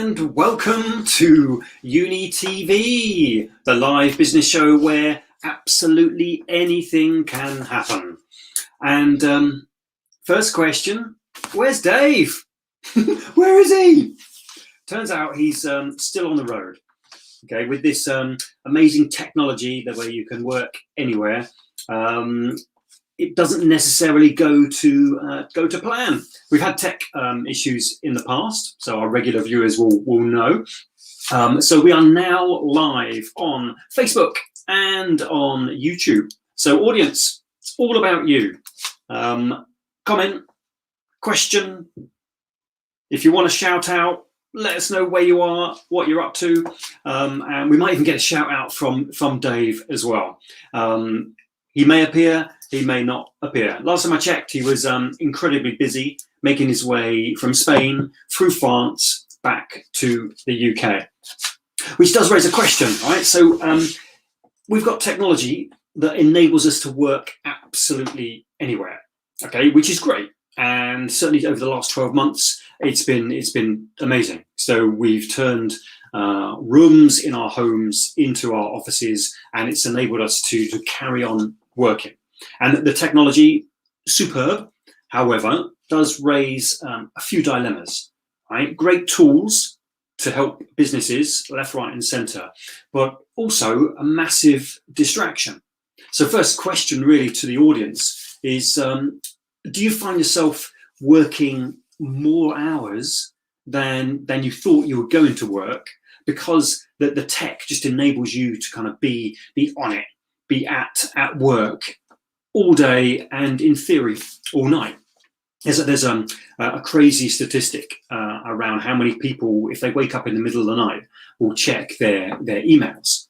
and welcome to UniTV, the live business show where absolutely anything can happen. And first question, where's Dave? Where is he? Turns out he's still on the road, okay, with this amazing technology that where you can work anywhere. It doesn't necessarily go to plan. We've had tech issues in the past, so our regular viewers will know. So we are now live on Facebook and on YouTube. So audience, it's all about you. Comment, question. If you want to shout out, let us know where you are, what you're up to, and we might even get a shout out from Dave as well. He may appear, he may not appear. Last time I checked, he was incredibly busy making his way from Spain through France back to the UK, which does raise a question, right? So we've got technology that enables us to work absolutely anywhere, okay, which is great. And certainly over the last 12 months, it's been amazing. So we've turned rooms in our homes into our offices, and it's enabled us to carry on working. And the technology, superb, however, does raise a few dilemmas, right? Great tools to help businesses left, right, and center, but also a massive distraction. So first question really to the audience is, do you find yourself working more hours than you thought you were going to work because the tech just enables you to kind of be on it, be at work all day and in theory all night? There's a crazy statistic around how many people, if they wake up in the middle of the night, will check their emails.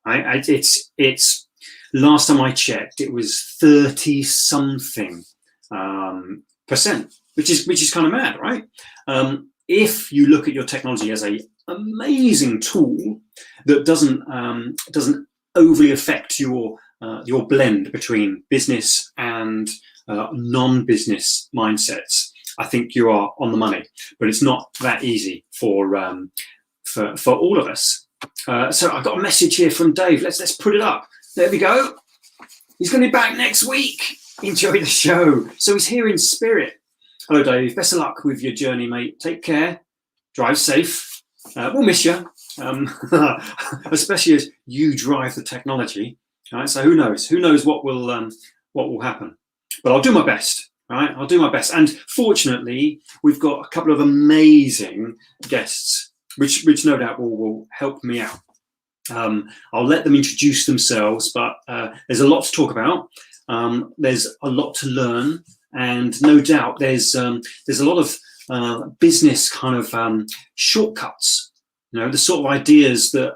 Right? It's last time I checked, it was 30 something percent, which is kind of mad, right? If you look at your technology as a amazing tool that doesn't overly affect your blend between business and non-business mindsets, I think you are on the money. But it's not that easy for all of us. So I've got a message here from Dave. Let's put it up. There we go. He's going to be back next week. Enjoy the show. So he's here in spirit. Hello, Dave. Best of luck with your journey, mate. Take care. Drive safe. We'll miss you, especially as you drive the technology. All right. So who knows? Who knows what will happen? But I'll do my best. All right. I'll do my best. And fortunately, we've got a couple of amazing guests, which no doubt will help me out. I'll let them introduce themselves, but there's a lot to talk about. There's a lot to learn, and no doubt there's a lot of business kind of shortcuts. You know, the sort of ideas that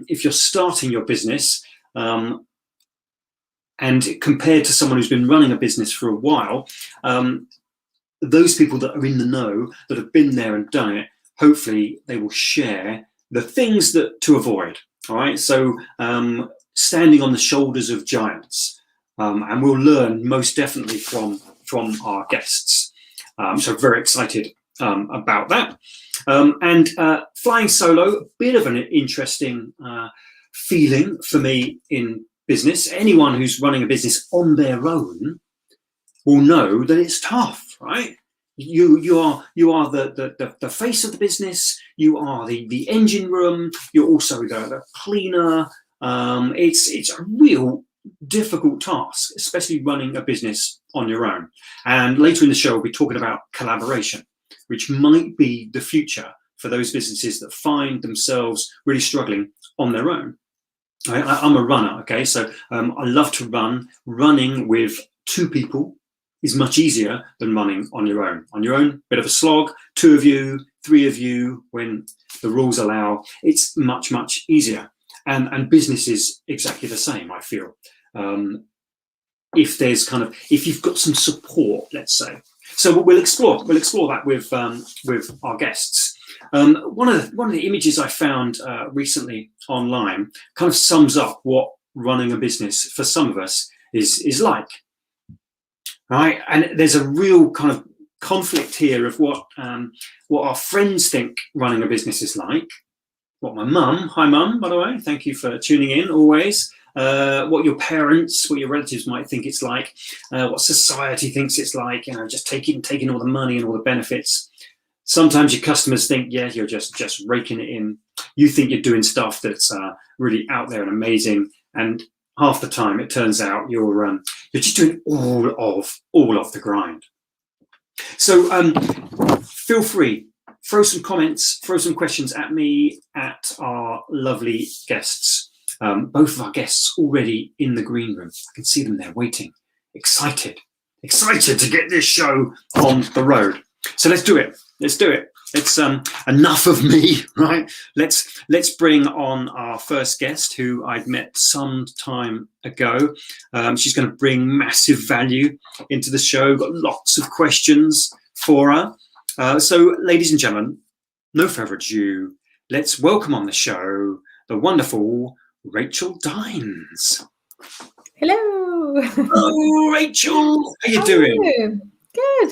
if you're starting your business, and compared to someone who's been running a business for a while, those people that are in the know, that have been there and done it, hopefully they will share the things that to avoid. All right, so standing on the shoulders of giants, and we'll learn most definitely from our guests. So very excited about that. And flying solo, a bit of an interesting feeling for me in business. Anyone who's running a business on their own will know that it's tough, right? You are the face of the business. You are the engine room. You're also the cleaner. It's a real difficult task, especially running a business on your own. And later in the show, we'll be talking about collaboration, which might be the future for those businesses that find themselves really struggling on their own. I'm a runner, okay, so I love to run. Running with two people is much easier than running on your own. On your own, bit of a slog. 2 of you, 3 of you, when the rules allow, it's much easier. And business is exactly the same, I feel. If you've got some support, let's say. So we'll explore that with our guests. One of the images I found recently online kind of sums up what running a business for some of us is like. Right, and there's a real kind of conflict here of what our friends think running a business is like, what my mum, hi mum, by the way, thank you for tuning in always, what your parents, what your relatives might think it's like, what society thinks it's like, just taking all the money and all the benefits. Sometimes your customers think, yeah, you're just raking it in. You think you're doing stuff that's really out there and amazing, and half the time it turns out you're just doing all of the grind. So feel free, throw some comments, throw some questions at me, at our lovely guests. Both of our guests already in the green room. I can see them there waiting, excited to get this show on the road. So let's do it. It's enough of me, right? Let's bring on our first guest, who I'd met some time ago. She's going to bring massive value into the show. Got lots of questions for her. So, ladies and gentlemen, no further ado, let's welcome on the show the wonderful Rachael Dines. Hello. Hello, Rachael. How you doing?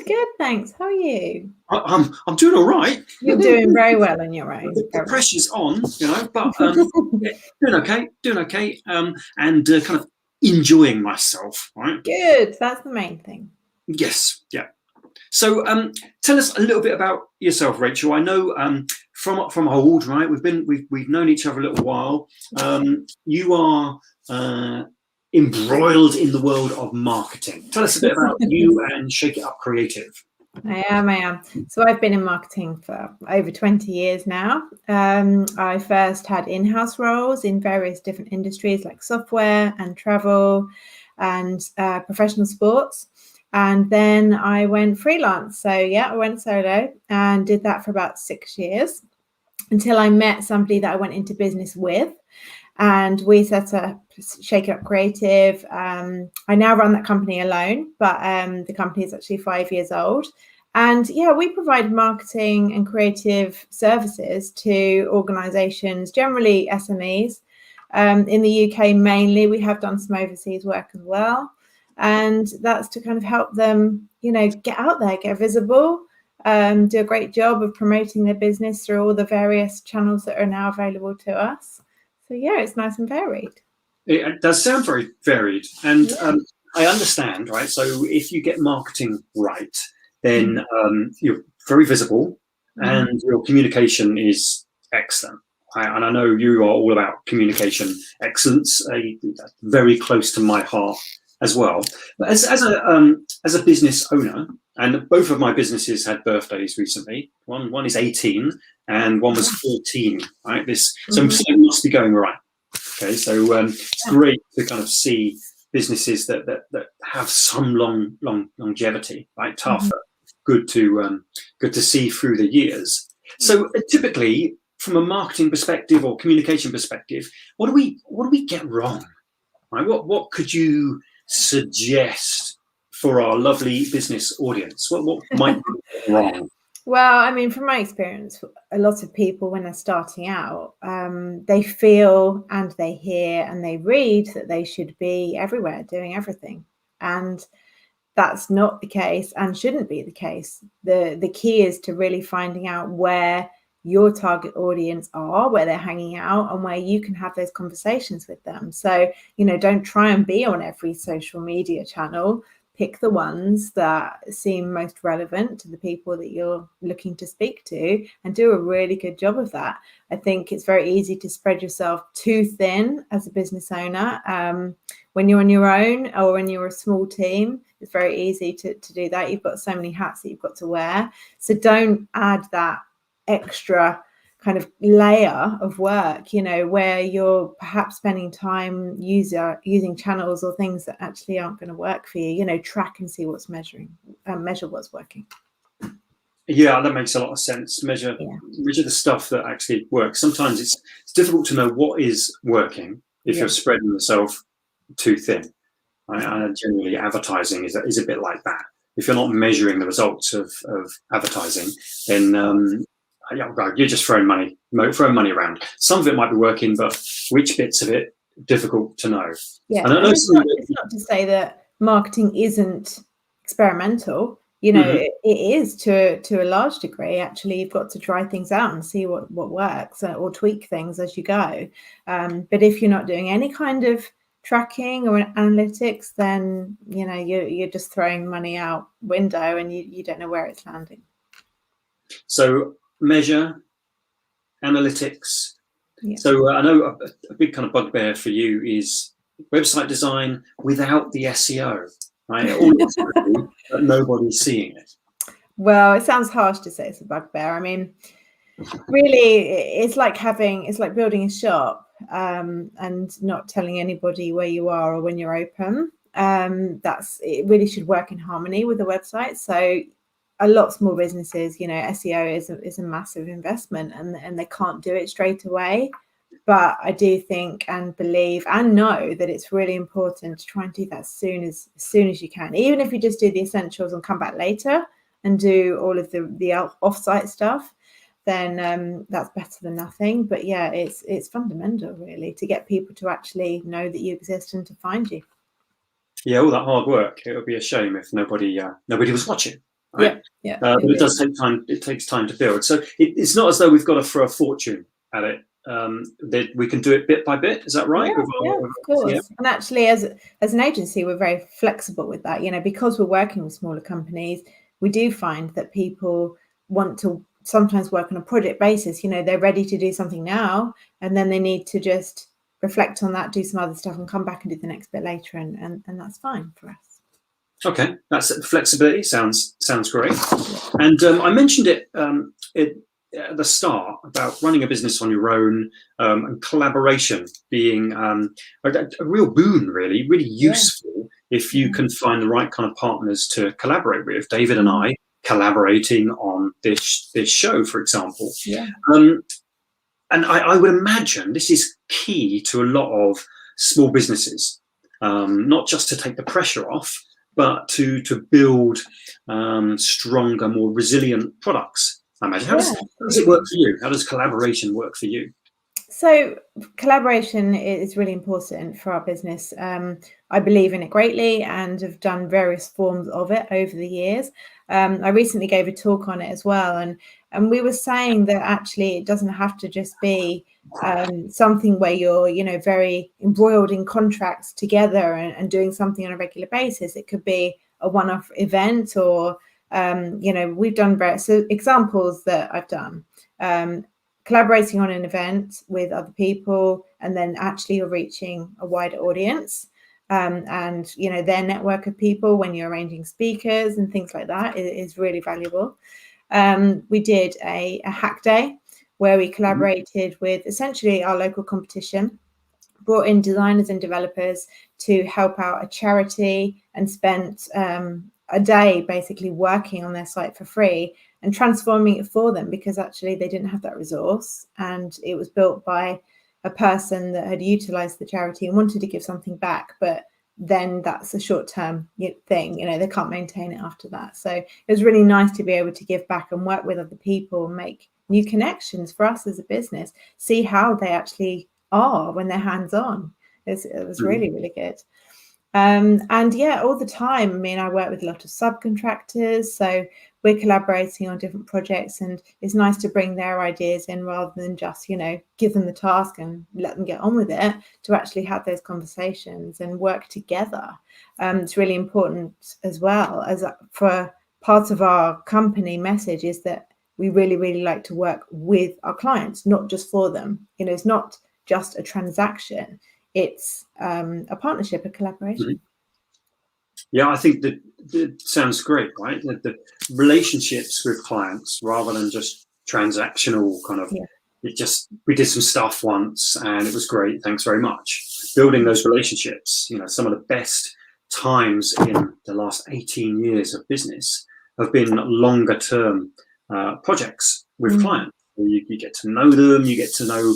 Good, thanks. How are you? I'm doing all right. You're doing very well on your own. The pressure's on, but doing okay, and kind of enjoying myself, right? Good, that's the main thing. Yes, yeah. So tell us a little bit about yourself, Rachael. I know from old, right? We've known each other a little while. You are embroiled in the world of marketing. Tell us a bit about you and Shake It Up Creative. I am. So I've been in marketing for over 20 years now. I first had in-house roles in various different industries like software and travel and professional sports. And then I went freelance. So yeah, I went solo and did that for about 6 years until I met somebody that I went into business with. And we set up Shake It Up Creative. I now run that company alone, but the company is actually 5 years old. And yeah, we provide marketing and creative services to organizations, generally SMEs. In the UK mainly, we have done some overseas work as well. And that's to kind of help them, get out there, get visible, do a great job of promoting their business through all the various channels that are now available to us. So yeah, it's nice and varied. It does sound very varied. And I understand, right? So if you get marketing right, then you're very visible and your communication is excellent. And I know you are all about communication excellence, very close to my heart as well. But as a business owner, and both of my businesses had birthdays recently. One is 18 and one was 14. Right, so it must be going right. Okay, so it's great to kind of see businesses that have some longevity, right? Tough, good to see through the years. So typically, from a marketing perspective or communication perspective, what do we get wrong? Right? What could you suggest for our lovely business audience? What might be wrong? Well, I mean, from my experience, a lot of people when they're starting out, they feel and they hear and they read that they should be everywhere doing everything. And that's not the case and shouldn't be the case. The key is to really finding out where your target audience are, where they're hanging out, and where you can have those conversations with them. So, don't try and be on every social media channel. Pick the ones that seem most relevant to the people that you're looking to speak to and do a really good job of that. I think it's very easy to spread yourself too thin as a business owner. When you're on your own or when you're a small team, it's very easy to do that. You've got so many hats that you've got to wear. So don't add that extra kind of layer of work, where you're perhaps spending time using channels or things that actually aren't going to work for you. Track and see what's measure what's working. Yeah, that makes a lot of sense. Measure the stuff that actually works. Sometimes it's difficult to know what is working if you're spreading yourself too thin. Generally, advertising is a bit like that. If you're not measuring the results of advertising, then you're just throwing money around. Some of it might be working, but which bits of it, difficult to know. Yeah, and it's not to say that marketing isn't experimental. you know, Mhm. it is to a large degree. Actually, you've got to try things out and see what works, or tweak things as you go. But if you're not doing any kind of tracking or analytics, then you know you're just throwing money out window, and you don't know where it's landing. So measure, analytics. Yeah. So I know a big kind of bugbear for you is website design without the SEO, right? All looks pretty, but nobody's seeing it. Well, it sounds harsh to say it's a bugbear. I mean, really, it's like building a shop, and not telling anybody where you are or when you're open. It really should work in harmony with the website. So a lot of small businesses, you know, SEO is a massive investment, and they can't do it straight away. But I do think and believe and know that it's really important to try and do that as soon as you can. Even if you just do the essentials and come back later and do all of the off-site stuff, then that's better than nothing. But yeah, it's fundamental really to get people to actually know that you exist and to find you. Yeah, all that hard work. It would be a shame if nobody was watching, right? Yeah, But it does take time. It takes time to build. So it's not as though we've got to throw a fortune at it. That we can do it bit by bit. Is that right? Yeah, of course. And actually, as an agency, we're very flexible with that. You know, because we're working with smaller companies, we do find that people want to sometimes work on a project basis. You know, they're ready to do something now, and then they need to just reflect on that, do some other stuff, and come back and do the next bit later, and that's fine for us. Okay, that's flexibility. Sounds great. And I mentioned it at the start about running a business on your own, and collaboration being a real boon, really useful if you can find the right kind of partners to collaborate with. David and I collaborating on this show, for example. Yeah. And I would imagine this is key to a lot of small businesses, not just to take the pressure off, but to build stronger, more resilient products. I imagine. How does it work for you? How does collaboration work for you? So collaboration is really important for our business. I believe in it greatly and have done various forms of it over the years. I recently gave a talk on it as well, and we were saying that actually it doesn't have to just be something where you're, you know, very embroiled in contracts together and doing something on a regular basis. It could be a one-off event, or you know, we've done various examples that I've done. Collaborating on an event with other people, and then actually you're reaching a wider audience, and you know, their network of people when you're arranging speakers and things like that is really valuable. We did a hack day where we collaborated with essentially our local competition, brought in designers and developers to help out a charity, and spent a day basically working on their site for free and transforming it for them, because actually they didn't have that resource, and it was built by a person that had utilized the charity and wanted to give something back, but then that's a short-term thing, you know, they can't maintain it after that. So it was really nice to be able to give back and work with other people and make new connections for us as a business, see how they actually are when they're hands-on. It was really, really good. And yeah, all the time, I mean, I work with a lot of subcontractors, so we're collaborating on different projects, and it's nice to bring their ideas in rather than just, you know, give them the task and let them get on with it, to actually have those conversations and work together. It's really important as well, as for part of our company message is that we really, really like to work with our clients, not just for them. You know, it's not just a transaction. It's a partnership, a collaboration. Yeah, I think that sounds great, right? The relationships with clients rather than just transactional kind of. We did some stuff once and it was great. Thanks very much. Building those relationships, you know, some of the best times in the last 18 years of business have been longer term projects with clients. You get to know them, you get to know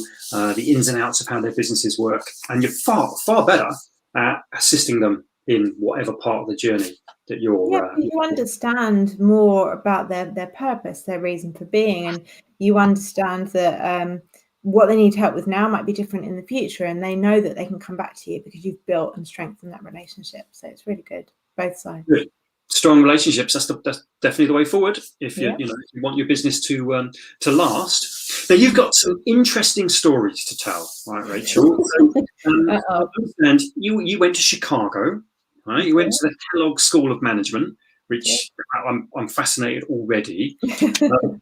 the ins and outs of how their businesses work, and you're far better at assisting them in whatever part of the journey that you're. You understand more about their purpose, their reason for being, and you understand that what they need help with now might be different in the future, and they know that they can come back to you because you've built and strengthened that relationship. So it's really good, both sides. Good. strong relationships. That's definitely the way forward. If you Yeah. if you want your business to last. Now you've got some interesting stories to tell, right, Rachel? So, I understand you went to Chicago, right? You went to the Kellogg School of Management, which I'm fascinated already.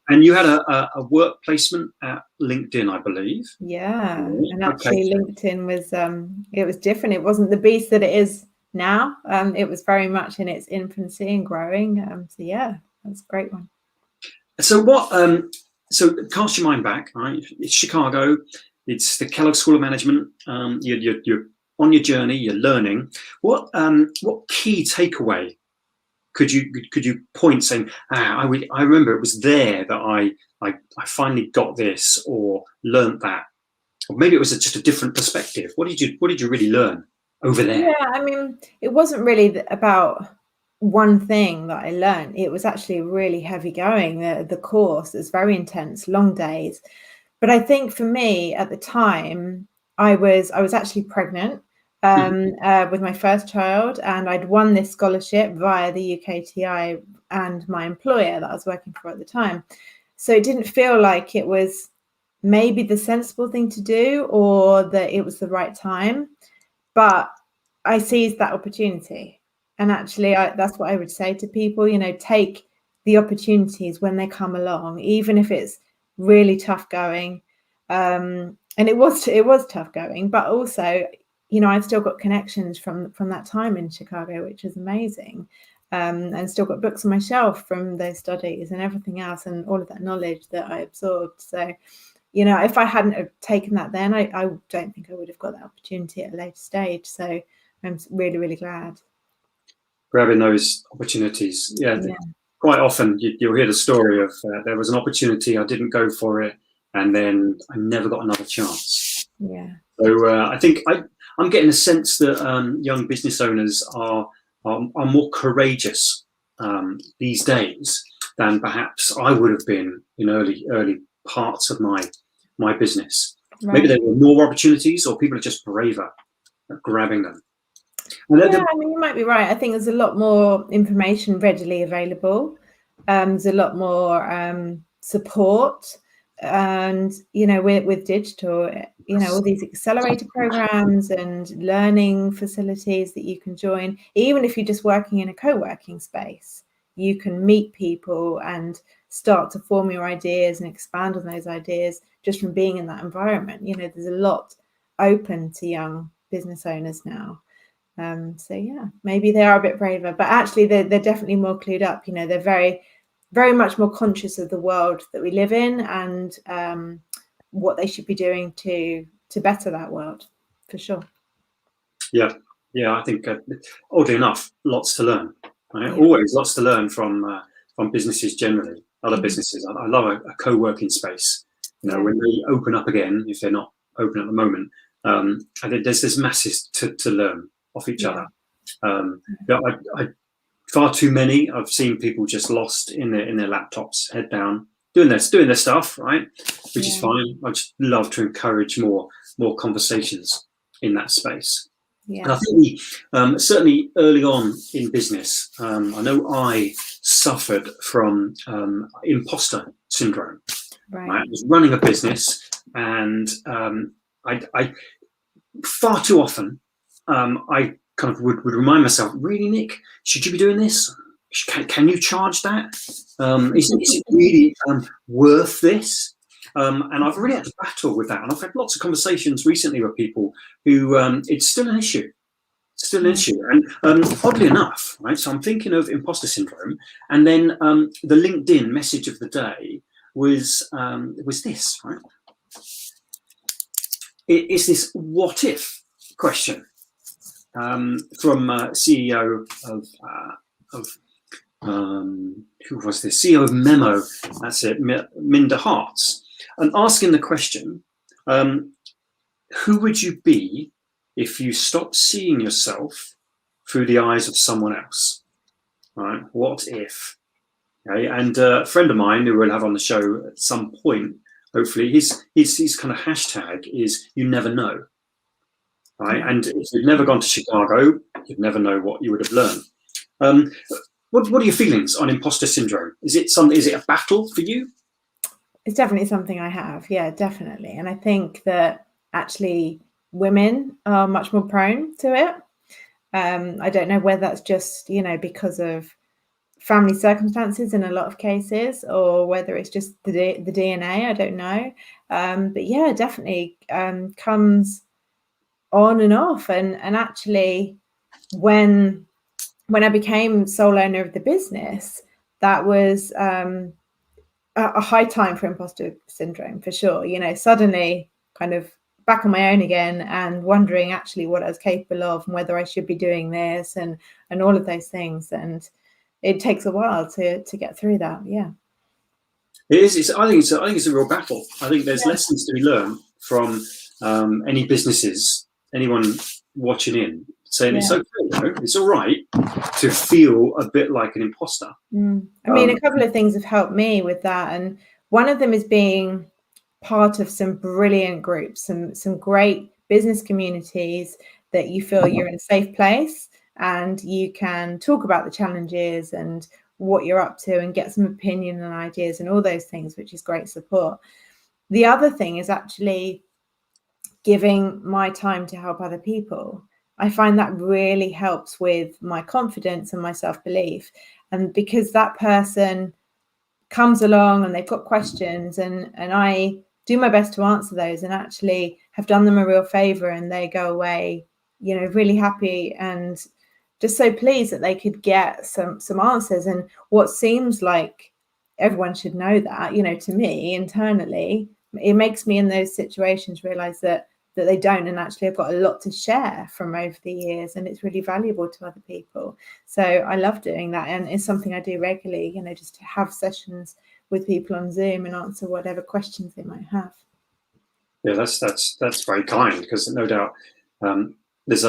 And you had a work placement at LinkedIn, I believe. Yeah, Right, and actually LinkedIn was it was different. It wasn't the beast that it is now. It was very much in its infancy and growing. So yeah, that's a great one. So what? So cast your mind back. Right, it's Chicago. It's the Kellogg School of Management. You're on your journey. You're learning. What key takeaway could you point saying? I remember it was there that I finally got this or learnt that, or maybe it was just a different perspective. What did you really learn over there? Yeah, I mean, it wasn't really about one thing that I learned. It was actually really heavy going. The course is very intense, long days. But I think for me at the time, I was actually pregnant with my first child, and I'd won this scholarship via the UKTI and my employer that I was working for at the time. So it didn't feel like it was maybe the sensible thing to do or that it was the right time. But I seized that opportunity. And actually, that's what I would say to people, take the opportunities when they come along, even if it's really tough going. And it was tough going, but also, I've still got connections from that time in Chicago, which is amazing. And still got books on my shelf from those studies and everything else and all of that knowledge that I absorbed. So, if I hadn't have taken that then, I don't think I would have got that opportunity at a later stage. So I'm really, really glad. Grabbing those opportunities. Yeah. Quite often you'll hear the story of there was an opportunity, I didn't go for it, and then I never got another chance. Yeah. So I think I'm getting a sense that young business owners are more courageous these days than perhaps I would have been in early parts of my business. Right. Maybe there were more opportunities, or people are just braver at grabbing them. Yeah, I mean, you might be right. I think there's a lot more information readily available. There's a lot more support, and with digital, all these accelerator programs and learning facilities that you can join. Even if you're just working in a co-working space, you can meet people and start to form your ideas and expand on those ideas just from being in that environment. There's a lot open to young business owners now. So yeah, maybe they are a bit braver, but actually they're definitely more clued up. They're very, very much more conscious of the world that we live in and what they should be doing to better that world, for sure. Yeah, I think oddly enough, lots to learn. Right? Yeah. Always lots to learn from businesses generally, other businesses. I love a co-working space. When they open up again, if they're not open at the moment, I think there's masses to learn off each other. I far too many. I've seen people just lost in their laptops, head down, doing their stuff, right, which is fine. I just love to encourage more conversations in that space. Yeah. And I think certainly early on in business, I know I suffered from imposter syndrome. Right. I was running a business, and I far too often I kind of would remind myself, really, Nick, should you be doing this? Can you charge that? Is it really worth this? And I've really had to battle with that. And I've had lots of conversations recently with people who it's still an issue. And oddly enough, right, so I'm thinking of imposter syndrome, and then the LinkedIn message of the day was this, right? It's this what if question from CEO of who was this? CEO of Memo, that's it, Minda Harts, and asking the question, who would you be if you stopped seeing yourself through the eyes of someone else? Right? What if? Okay, and a friend of mine who we'll have on the show at some point, hopefully, his kind of hashtag is "you never know." Right, and if you've never gone to Chicago, you'd never know what you would have learned. What are your feelings on imposter syndrome? Is it a battle for you? It's definitely something I have. Yeah, definitely. And I think that actually women are much more prone to it. I don't know whether that's just, because of family circumstances in a lot of cases, or whether it's just the DNA. I don't know. But yeah, definitely comes on and off. And actually, when I became sole owner of the business, that was a high time for imposter syndrome, for sure. Suddenly kind of back on my own again and wondering actually what I was capable of and whether I should be doing this and all of those things. And it takes a while to get through that. Yeah. It is. I think it's a real battle. I think there's lessons to be learned from any businesses, anyone watching in, saying it's okay, it's all right to feel a bit like an imposter. I mean, a couple of things have helped me with that, and one of them is being part of some brilliant groups, some great business communities that you feel you're in a safe place and you can talk about the challenges and what you're up to and get some opinion and ideas and all those things, which is great support. The other thing is actually giving my time to help other people. I find that really helps with my confidence and my self-belief. And because that person comes along and they've got questions and I do my best to answer those and actually have done them a real favor, and they go away, really happy and just so pleased that they could get some answers. And what seems like everyone should know that, to me internally, it makes me in those situations realize that they don't, and actually I've got a lot to share from over the years, and it's really valuable to other people. So I love doing that, and it's something I do regularly, just to have sessions with people on Zoom and answer whatever questions they might have. Yeah, that's very kind, because no doubt there's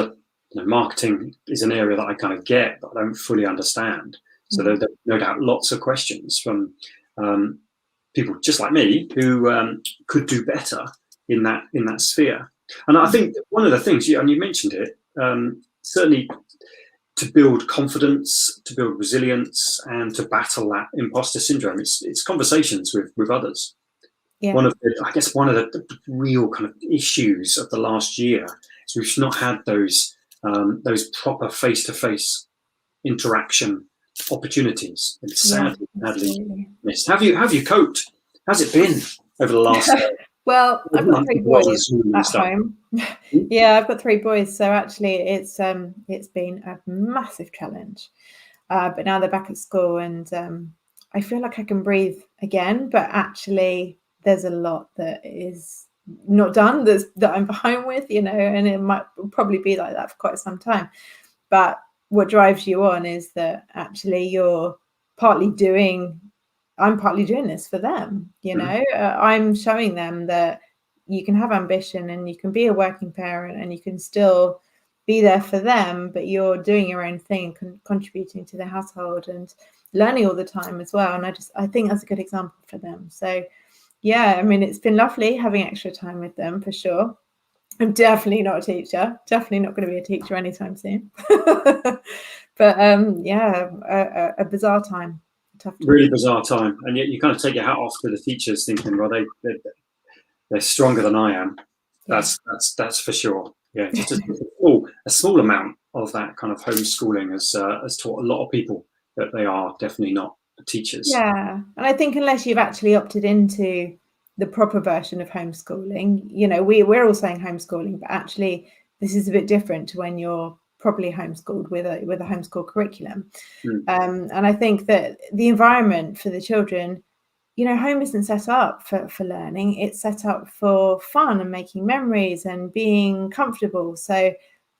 marketing is an area that I kind of get, but I don't fully understand. So there's no doubt lots of questions from people just like me who could do better in that sphere. And I think one of the things, and you mentioned it, certainly to build confidence, to build resilience, and to battle that imposter syndrome, it's conversations with others. Yeah. One of the real kind of issues of the last year is we've not had those proper face-to-face interaction opportunities. It's sadly missed. Have you coped? How's it been over the last? Well, I've got 3 boys at home. Yeah, I've got 3 boys, so actually it's been a massive challenge. But now they're back at school, and I feel like I can breathe again. But actually, there's a lot that is not done that I'm behind with, and it might probably be like that for quite some time. But what drives you on is that actually I'm partly doing this for them. I'm showing them that you can have ambition and you can be a working parent and you can still be there for them, but you're doing your own thing, contributing to the household and learning all the time as well. And I think that's a good example for them. So yeah, I mean, it's been lovely having extra time with them, for sure. I'm definitely not a teacher, definitely not going to be a teacher anytime soon. But a bizarre time. Really bizarre time, and yet you kind of take your hat off to the teachers, thinking, well, they're stronger than I am. That's for sure. Yeah, just a small amount of that kind of homeschooling has taught a lot of people that they are definitely not teachers. Yeah, and I think unless you've actually opted into the proper version of homeschooling, we're all saying homeschooling, but actually this is a bit different to when you're properly homeschooled with a homeschool curriculum. And I think that the environment for the children, home isn't set up for learning. It's set up for fun and making memories and being comfortable. So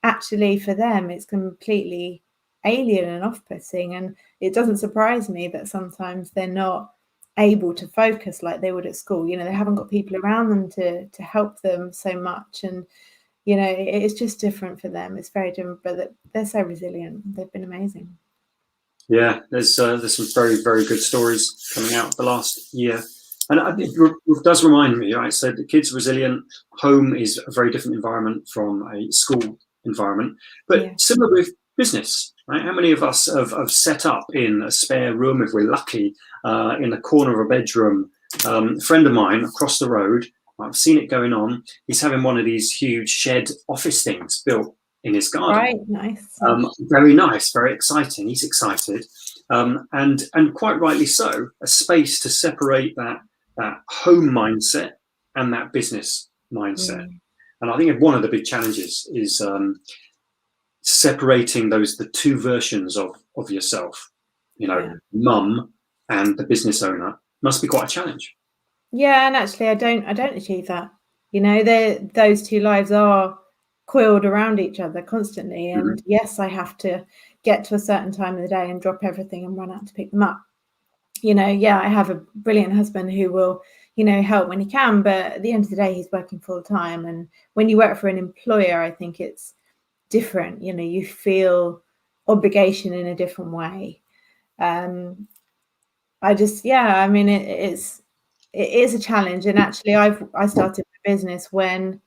actually for them, it's completely alien and off-putting. And it doesn't surprise me that sometimes they're not able to focus like they would at school. They haven't got people around them to help them so much. And it's just different for them. It's very different, but they're so resilient. They've been amazing. Yeah, there's some very, very good stories coming out the last year. And it does remind me, right? So the kids are resilient. Home is a very different environment from a school environment, but similar with business. right? How many of us have set up in a spare room, if we're lucky, in the corner of a bedroom? A friend of mine across the road, I've seen it going on. He's having one of these huge shed office things built in his garden. Right, nice. Very nice, very exciting. He's excited, and quite rightly so. A space to separate that home mindset and that business mindset. And I think one of the big challenges is separating the two versions of yourself. Mum and the business owner must be quite a challenge. Yeah, and actually, I don't achieve that. Those two lives are coiled around each other constantly. And yes, I have to get to a certain time of the day and drop everything and run out to pick them up. I have a brilliant husband who will, help when he can, but at the end of the day, he's working full time. And when you work for an employer, I think it's different. You feel obligation in a different way. It is a challenge. And actually, I started the business when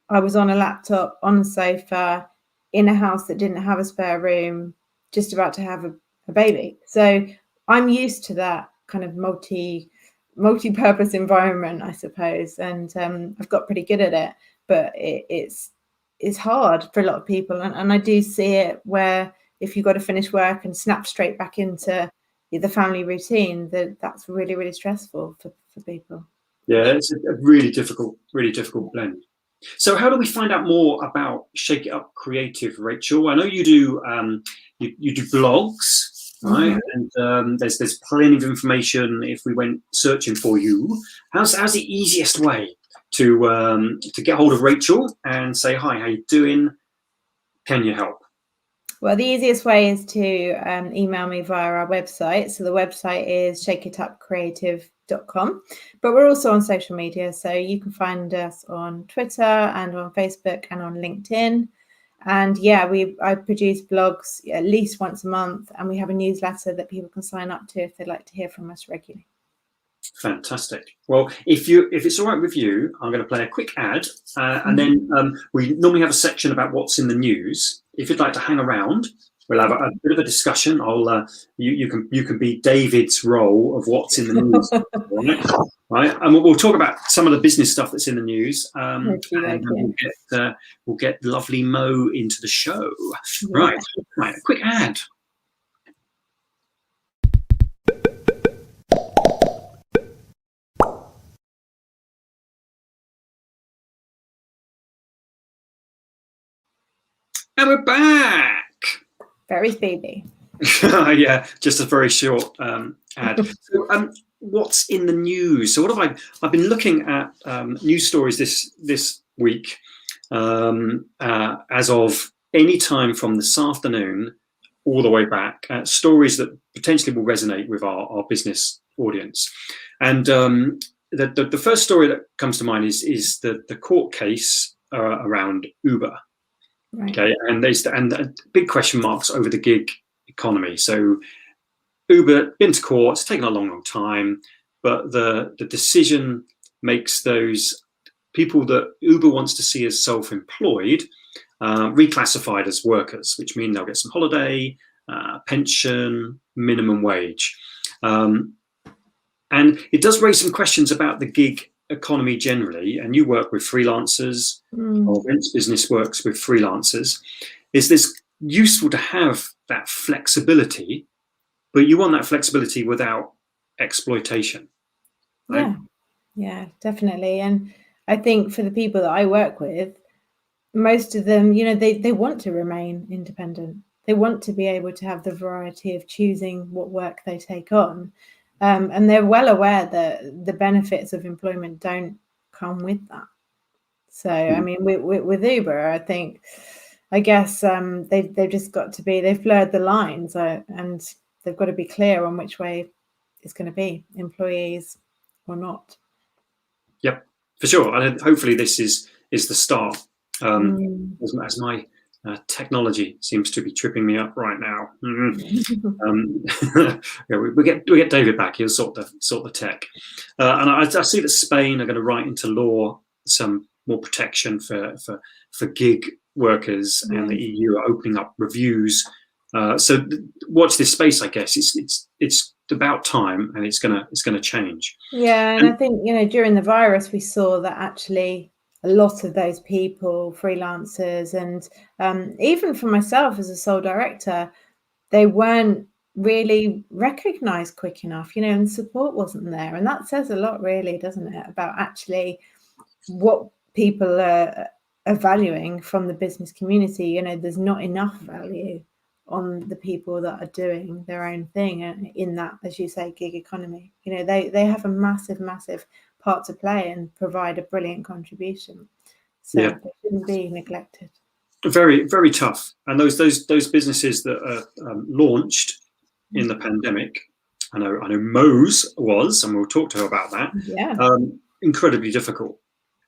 I was on a laptop, on a sofa, in a house that didn't have a spare room, just about to have a baby. So I'm used to that kind of multi-purpose environment, I suppose. And I've got pretty good at it, but it's hard for a lot of people. And I do see it where if you've got to finish work and snap straight back into the family routine, that's really, really stressful for people. Yeah, it's a really difficult blend. So how do we find out more about Shake It Up Creative, Rachel? I know you do you do blogs, right? And there's plenty of information if we went searching for you. How's the easiest way to get hold of Rachel and say, hi, how you doing? Can you help? Well, the easiest way is to email me via our website. So the website is shakeitupcreative.com, but we're also on social media. So you can find us on Twitter and on Facebook and on LinkedIn. And yeah, I produce blogs at least once a month, and we have a newsletter that people can sign up to if they'd like to hear from us regularly. Fantastic. Well, if it's all right with you, I'm going to play a quick ad, and then we normally have a section about what's in the news. If you'd like to hang around, we'll have a bit of a discussion. You can be David's role of what's in the news, right? And we'll talk about some of the business stuff that's in the news, and we'll get lovely Mo into the show. Yeah. Right. A quick ad. And we're back. Very speedy. Yeah, just a very short ad. So, what's in the news? So, I've been looking at news stories this week as of any time from this afternoon all the way back. Stories that potentially will resonate with our business audience. And the first story that comes to mind is the court case around Uber. Right. Okay, and there's big question marks over the gig economy. So Uber been to court, it's taken a long time, but the decision makes those people that Uber wants to see as self-employed reclassified as workers, which means they'll get some holiday, pension, minimum wage. And it does raise some questions about the gig economy generally, and you work with freelancers, or Rent's business works with freelancers. Is this useful to have that flexibility, but you want that flexibility without exploitation, right? Yeah, definitely. And I think for the people that I work with, most of them, they want to remain independent. They want to be able to have the variety of choosing what work they take on. And they're well aware that the benefits of employment don't come with that. So, I mean, with Uber, I guess they've just got to be, they've blurred the lines and they've got to be clear on which way it's going to be, employees or not. Yep, for sure. And hopefully this is the start. As my technology seems to be tripping me up right now. Yeah, we get David back. He'll sort the tech. And I see that Spain are going to write into law some more protection for gig workers, and the EU are opening up reviews Watch this space, I guess. It's about time, and it's gonna change. Yeah, and I think, during the virus, we saw that actually a lot of those people, freelancers, and even for myself as a sole director, they weren't really recognized quick enough, and support wasn't there. And that says a lot, really, doesn't it, about actually what people are valuing from the business community. There's not enough value on the people that are doing their own thing in that, as you say, gig economy. They have a massive part to play and provide a brilliant contribution. So they shouldn't be neglected. Very, very tough. And those businesses that are launched in the pandemic, I know Mo's was, and we'll talk to her about that. Yeah. Incredibly difficult.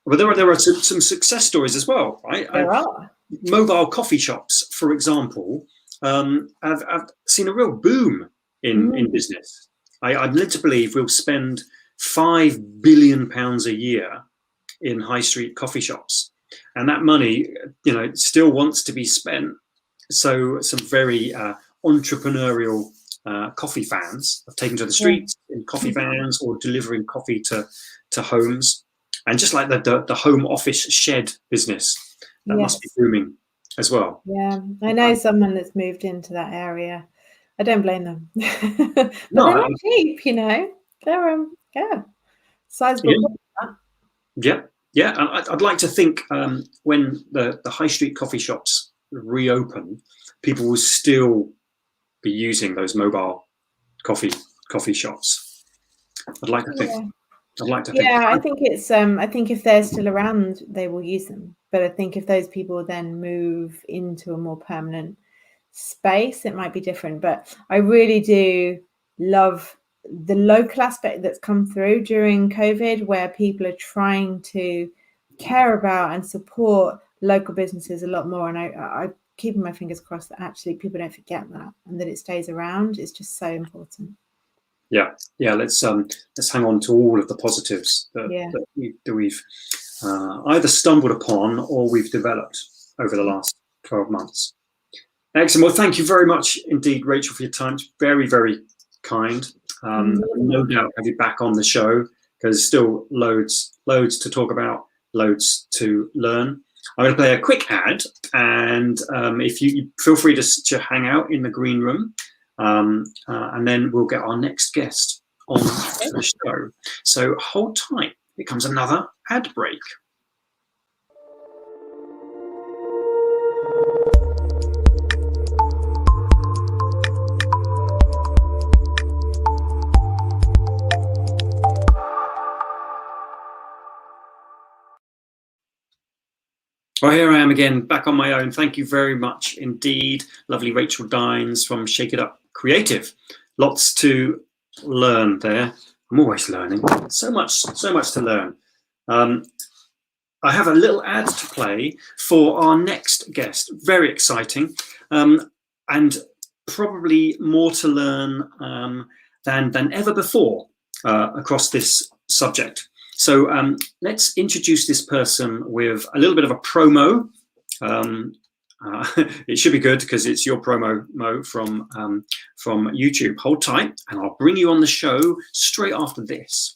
But there are some success stories as well, right? There are. Mobile coffee shops, for example, have seen a real boom in business. I'm led to believe we'll spend £5 billion a year in high street coffee shops, and that money, still wants to be spent. So some very entrepreneurial coffee fans have taken to the streets in coffee vans or delivering coffee to homes, and just like the home office shed business, that must be booming as well. Yeah, I know someone that's moved into that area. I don't blame them. But No, they're not cheap, They're sizable. Yeah. And I'd like to think when the high street coffee shops reopen, people will still be using those mobile coffee shops. I'd like to think. Yeah, I think it's. I think if they're still around, they will use them. But I think if those people then move into a more permanent space, it might be different. But I really do love the local aspect that's come through during COVID, where people are trying to care about and support local businesses a lot more. And I'm keeping my fingers crossed that actually people don't forget that, and that it stays around. It's just so important. Yeah. Let's hang on to all of the positives that we've either stumbled upon or we've developed over the last 12 months. Excellent. Well, thank you very much indeed, Rachel, for your time. It's very, very kind. No doubt have you back on the show, because there's still loads to talk about, loads to learn. I'm going to play a quick ad, and if you feel free to hang out in the green room, and then we'll get our next guest on the show. So hold tight. Here comes another ad break. Well, here I am again, back on my own. Thank you very much indeed. Lovely Rachael Dines from Shake It Up Creative. Lots to learn there. I'm always learning. So much to learn. I have a little ad to play for our next guest. Very exciting, and probably more to learn than ever before across this subject. So let's introduce this person with a little bit of a promo. It should be good because it's your promo, Mo, from YouTube. Hold tight, and I'll bring you on the show straight after this.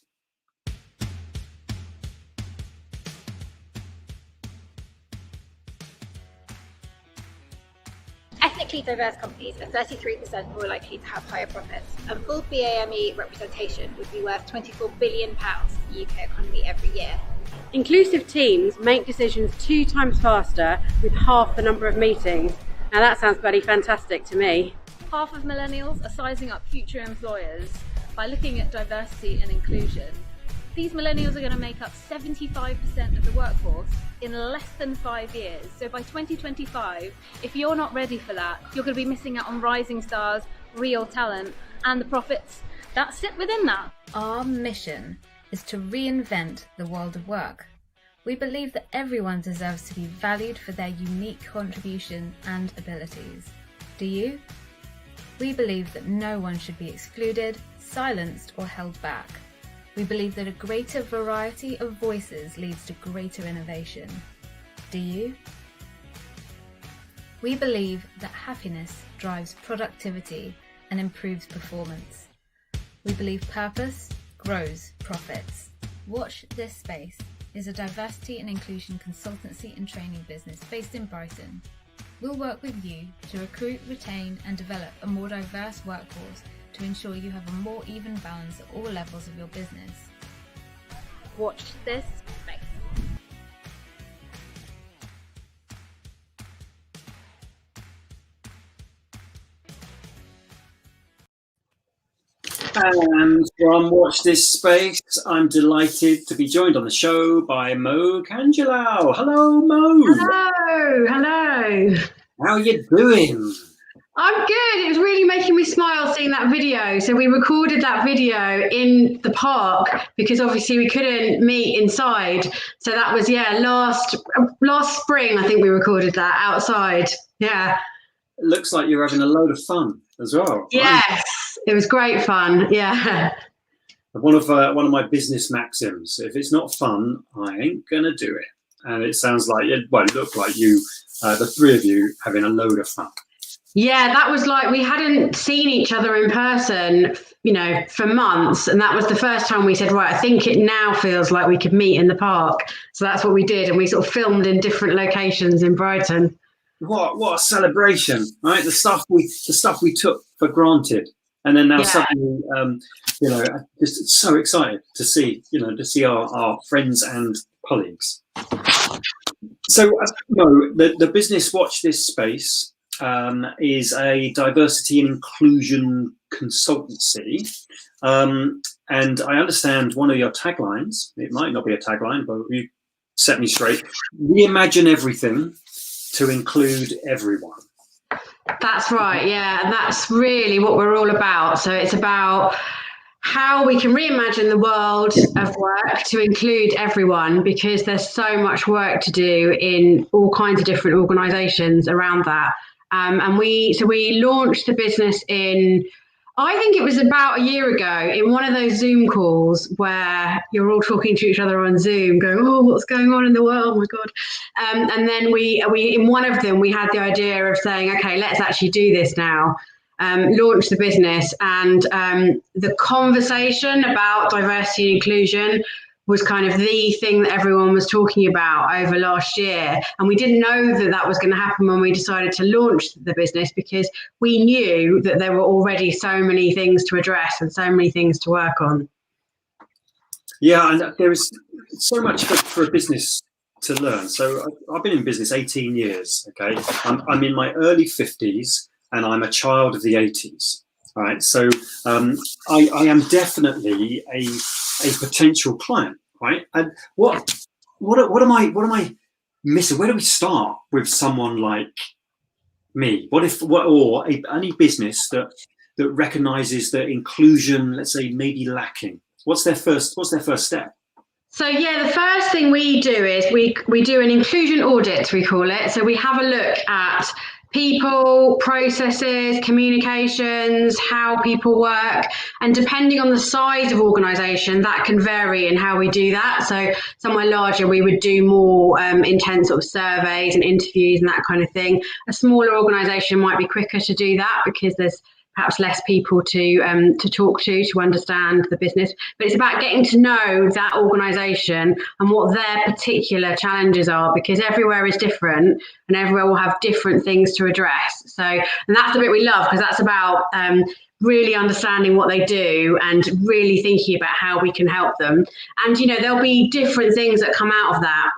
Ethnically diverse companies are 33% more likely to have higher profits, and full BAME representation would be worth £24 billion to the UK economy every year. Inclusive teams make decisions 2 times faster with half the number of meetings. Now that sounds bloody fantastic to me. Half of millennials are sizing up future employers by looking at diversity and inclusion. These millennials are going to make up 75% of the workforce in less than 5 years. So by 2025, if you're not ready for that, you're going to be missing out on rising stars, real talent, and the profits that sit within that. Our mission is to reinvent the world of work. We believe that everyone deserves to be valued for their unique contribution and abilities. Do you? We believe that no one should be excluded, silenced, or held back. We believe that a greater variety of voices leads to greater innovation. Do you? We believe that happiness drives productivity and improves performance. We believe purpose grows profits. Watch This Space is a diversity and inclusion consultancy and training business based in Brighton. We'll work with you to recruit, retain and develop a more diverse workforce to ensure you have a more even balance at all levels of your business. Watch this space. And from Watch This Space, I'm delighted to be joined on the show by Mo Kanjilal. Hello, Mo. Hello. How are you doing? I'm good. It was really making me smile seeing that video. So we recorded that video in the park because obviously we couldn't meet inside. So that was, last spring, I think we recorded that outside. Yeah. It looks like you're having a load of fun as well. Yes, right? It was great fun. Yeah. One of my business maxims: if it's not fun, I ain't gonna do it. And it sounds like it looked like you, the three of you, having a load of fun. Yeah, that was like we hadn't seen each other in person, for months. And that was the first time we said, right, I think it now feels like we could meet in the park. So that's what we did. And we sort of filmed in different locations in Brighton. What a celebration, right? The stuff we took for granted. And then now suddenly, just so excited to see our friends and colleagues. So, the business Watch This Space is a diversity and inclusion consultancy. And I understand one of your taglines, it might not be a tagline, but you set me straight, reimagine everything to include everyone. That's right, yeah, and that's really what we're all about. So it's about how we can reimagine the world of work to include everyone, because there's so much work to do in all kinds of different organisations around that. And we launched the business I think it was about a year ago, in one of those Zoom calls where you're all talking to each other on Zoom going, oh, what's going on in the world? Oh my God. And then we in one of them, we had the idea of saying, okay, let's actually do this now. Launch the business, and the conversation about diversity and inclusion was kind of the thing that everyone was talking about over last year. And we didn't know that that was going to happen when we decided to launch the business, because we knew that there were already so many things to address and so many things to work on. Yeah, and there is so much for a business to learn. So I've been in business 18 years, okay? I'm in my early 50s and I'm a child of the 80s. Right, so I am definitely a potential client, right? And what am I missing? Where do we start with someone like me? Any business that recognises that inclusion, let's say, may be lacking? What's their first step? So the first thing we do is we do an inclusion audit, we call it. So we have a look at people, processes, communications, how people work, and depending on the size of organisation, that can vary in how we do that. So somewhere larger, we would do more intense sort of surveys and interviews and that kind of thing. A smaller organisation might be quicker to do that because there's perhaps less people to talk to understand the business. But it's about getting to know that organisation and what their particular challenges are, because everywhere is different and everywhere will have different things to address. So, and that's the bit we love, because that's about really understanding what they do and really thinking about how we can help them. And, there'll be different things that come out of that.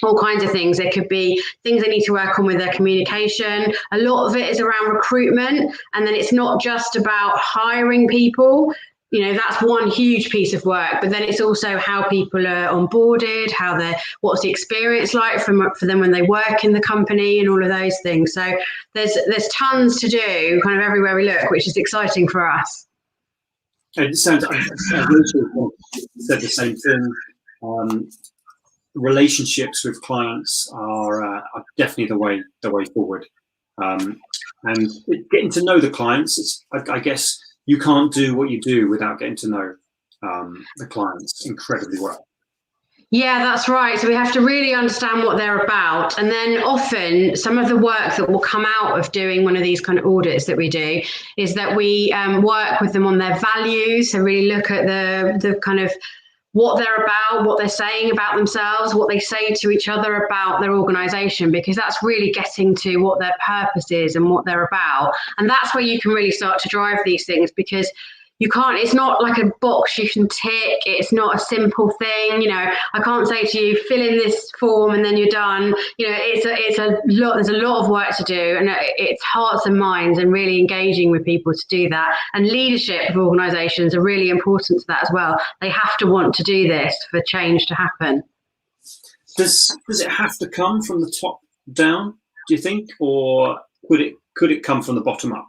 All kinds of things. There could be things they need to work on with their communication. A lot of it is around recruitment, and then it's not just about hiring people. That's one huge piece of work, but then it's also how people are onboarded, what's the experience like for them when they work in the company, and all of those things. So there's tons to do kind of everywhere we look, which is exciting for us. It sounds, I said the same thing. Relationships with clients are definitely the way forward, and getting to know the clients. I guess you can't do what you do without getting to know the clients incredibly well. Yeah, that's right. So we have to really understand what they're about. And then often some of the work that will come out of doing one of these kind of audits that we do is that we work with them on their values. So really look at the kind of what they're about, what they're saying about themselves, what they say to each other about their organisation, because that's really getting to what their purpose is and what they're about. And that's where you can really start to drive these things, because you can't, it's not like a box you can tick. It's not a simple thing. You know, I can't say to you, fill in this form and then you're done. You know, it's a lot, there's a lot of work to do, and it's hearts and minds and really engaging with people to do that. And leadership of organisations are really important to that as well. They have to want to do this for change to happen. Does it have to come from the top down, do you think, or could it come from the bottom up?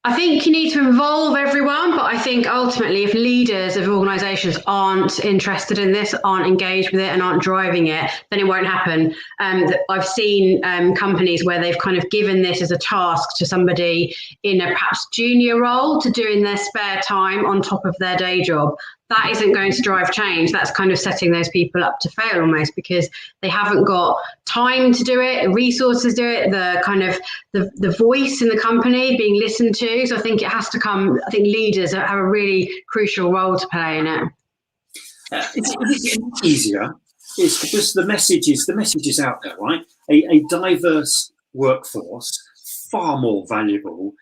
I think you need to involve everyone, but I think ultimately if leaders of organisations aren't interested in this, aren't engaged with it and aren't driving it, then it won't happen. I've seen companies where they've kind of given this as a task to somebody in a perhaps junior role to do in their spare time on top of their day job. That isn't going to drive change. That's kind of setting those people up to fail almost, because they haven't got time to do it, the resources to do it, the kind of the voice in the company being listened to. So I think it has to come, I think leaders have a really crucial role to play in it. It's easier. It's because the message is out there, right? A diverse workforce, far more valuable,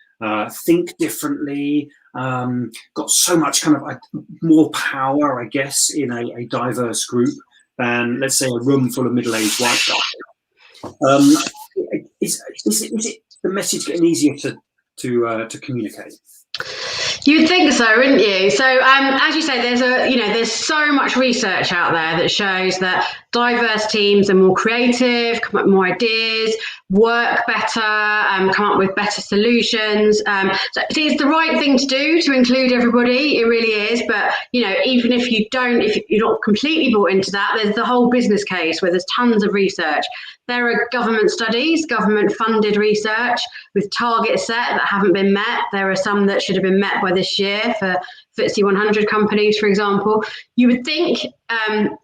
think differently, got so much kind of more power, I guess, in a diverse group than, let's say, a room full of middle-aged white guys. Is it the message getting easier to communicate? You'd think so, wouldn't you? So, as you say, there's so much research out there that shows that diverse teams are more creative, come up with more ideas, work better, come up with better solutions. So it's the right thing to do to include everybody. It really is. But, you know, even if you're not completely bought into that, there's the whole business case where there's tons of research. There are government studies, government funded research with targets set that haven't been met. There are some that should have been met by this year for FTSE 100 companies, for example. You would think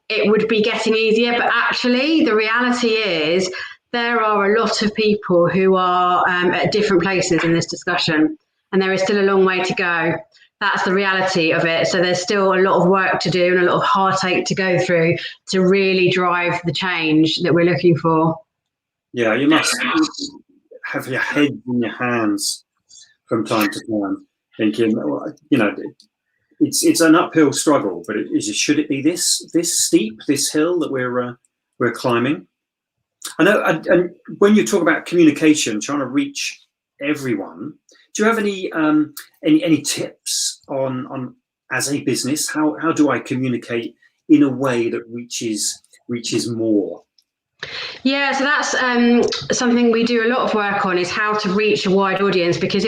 it would be getting easier, but actually the reality is there are a lot of people who are at different places in this discussion, and there is still a long way to go. That's the reality of it. So there's still a lot of work to do and a lot of heartache to go through to really drive the change that we're looking for. Yeah, you must have your head in your hands from time to time, thinking, you know, it's an uphill struggle, but should it be this steep, this hill that we're climbing? I know, and when you talk about communication, trying to reach everyone, do you have any tips on as a business, how do I communicate in a way that reaches more? Yeah, so that's something we do a lot of work on, is how to reach a wide audience. Because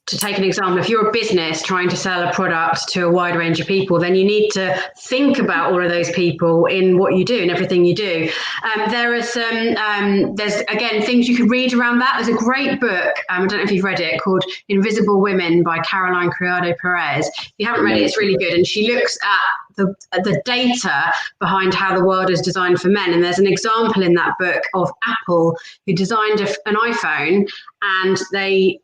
to take an example, if you're a business trying to sell a product to a wide range of people, then you need to think about all of those people in what you do and everything you do. There are there's again things you could read around that. There's a great book, I don't know if you've read it, called Invisible Women by Caroline Criado Perez. If you haven't read it, it's really good. And she looks at the data behind how the world is designed for men. And there's an example in that book of Apple, who designed an iPhone, and they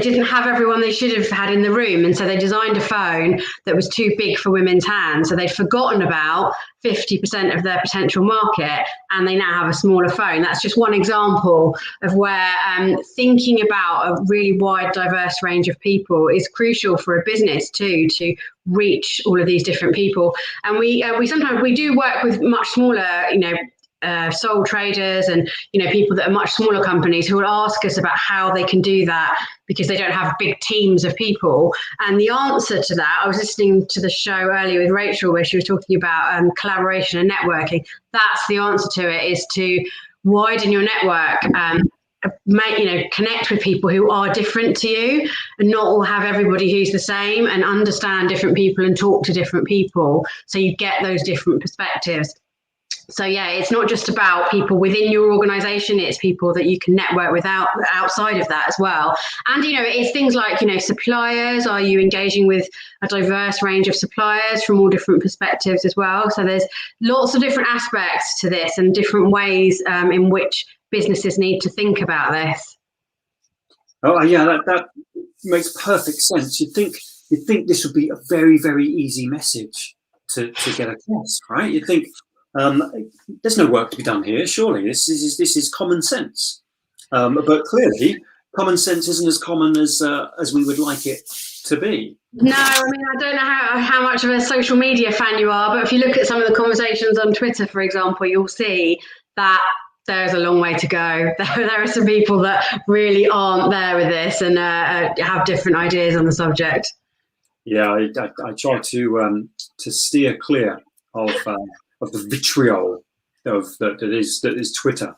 didn't have everyone they should have had in the room, and so they designed a phone that was too big for women's hands. So they'd forgotten about 50% of their potential market, and they now have a smaller phone. That's just one example of where thinking about a really wide, diverse range of people is crucial for a business too, to reach all of these different people. And we sometimes do work with much smaller, sole traders and people that are much smaller companies who will ask us about how they can do that because they don't have big teams of people. And the answer to that, I was listening to the show earlier with Rachael where she was talking about collaboration and networking. That's the answer to it, is to widen your network, connect with people who are different to you, and not all have everybody who's the same, and understand different people and talk to different people so you get those different perspectives. So yeah, it's not just about people within your organization, it's people that you can network with outside of that as well. And, it's things like, suppliers. Are you engaging with a diverse range of suppliers from all different perspectives as well? So there's lots of different aspects to this and different ways in which businesses need to think about this. Oh yeah, that makes perfect sense. You'd think this would be a very, very easy message to get across, right? You'd think there's no work to be done here. Surely this is common sense, but clearly common sense isn't as common as we would like it to be. No, I mean, I don't know how much of a social media fan you are, but if you look at some of the conversations on Twitter, for example, you'll see that there's a long way to go. There are some people that really aren't there with this and have different ideas on the subject. Yeah, I try to steer clear of the vitriol that is Twitter.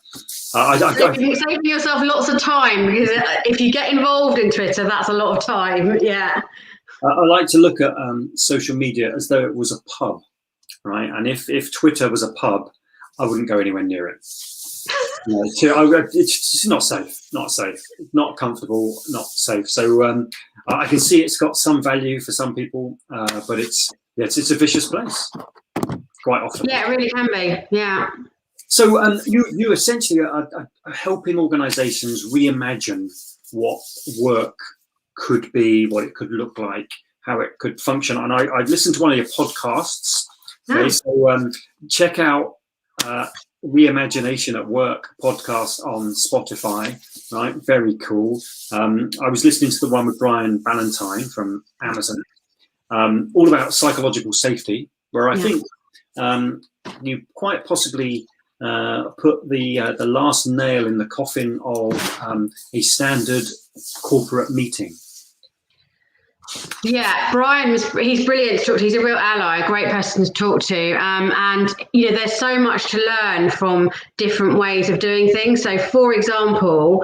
You're saving yourself lots of time, because if you get involved in Twitter, that's a lot of time. Yeah. I like to look at social media as though it was a pub, right? And if Twitter was a pub, I wouldn't go anywhere near it. It's just not safe, not comfortable, not safe. So I can see it's got some value for some people, but it's a vicious place quite often. Yeah, it really can be. Yeah. So you essentially are helping organisations reimagine what work could be, what it could look like, how it could function. And I listened to one of your podcasts. Okay, so check out Reimagination at Work podcast on Spotify, right? Very cool. I was listening to the one with Brian Ballantyne from Amazon, all about psychological safety, where I think you quite possibly put the last nail in the coffin of a standard corporate meeting. Yeah, he's brilliant to talk to. He's a real ally, a great person to talk to. And, there's so much to learn from different ways of doing things. So, for example,